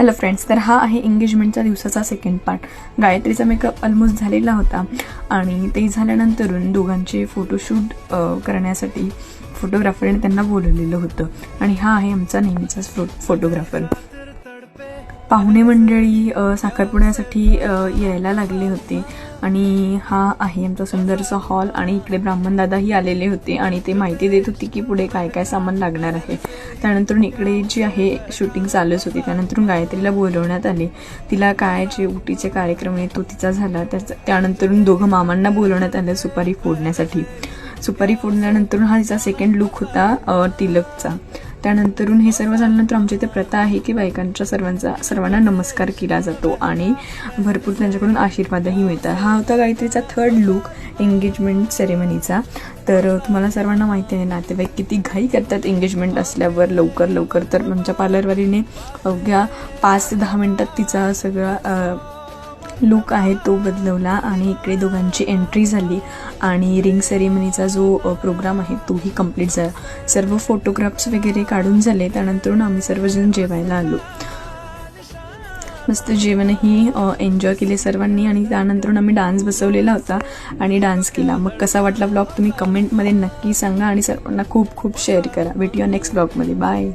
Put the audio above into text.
Hello friends, तर हा आहे एंगेजमेंटच्या दिवसाचा सेकंड पार्ट. गायत्रीचा मेकअप ऑलमोस्ट झालेला होता आणि ते झाल्यानंतरून दोघांचे फोटोशूट करण्यासाठी फोटोग्राफरने त्यांना बोलवलेलं होतं. आणि हा आहे आमचा नेहमीचाच फोटोग्राफर. पाहुणे मंडळी साखरपुड्यासाठी यायला लागले होते आणि हा आहे आमचा सुंदरसा हॉल. आणि इकडे ब्राह्मण दादाही आलेले होते आणि ते माहिती देत होती की पुढे काय काय सामान लागणार आहे. त्यानंतर इकडे जी आहे शूटिंग चालूच होती. त्यानंतर गायत्रीला बोलवण्यात आले. तिला काय जे उटीचे कार्यक्रम आहे तो तिचा झाला. त्यानंतर दोघं मामांना बोलवण्यात आलं सुपारी फोडण्यासाठी. सुपारी फोडल्यानंतर हा तिचा सेकंड लुक होता तिलकचा. त्यानंतरून हे सर्व झाल्यानंतर आमच्या इथे प्रथा आहे की बायकांच्या सर्वांना नमस्कार केला जातो आणि भरपूर त्यांच्याकडून आशीर्वादही मिळतात. हा होता गायत्रीचा थर्ड लुक एंगेजमेंट सेरेमनीचा. तर तुम्हाला सर्वांना माहिती आहे नातेवाईक किती घाई करतात एंगेजमेंट असल्यावर लवकर. तर आमच्या पार्लरवालीने अवघ्या 5 ते 10 मिनिटात तिचा सगळा लुक आहे तो बदलवला आणि इकडे दोघांची एंट्री झाली आणि रिंग सेरेमनीचा जो प्रोग्राम आहे तोही कंप्लीट झाला. सर्व फोटोग्राफ्स वगैरे काढून झाले. त्यानंतर आम्ही सर्वजण जेवायला आलो. मस्त जेवणही एन्जॉय केले सर्वांनी आणि त्यानंतर आम्ही डान्स बसवलेला होता आणि डान्स केला. मग कसा वाटला ब्लॉग तुम्ही कमेंटमध्ये नक्की सांगा आणि सर्वांना खूप शेअर करा. भेटूया नेक्स्ट ब्लॉगमध्ये. बाय.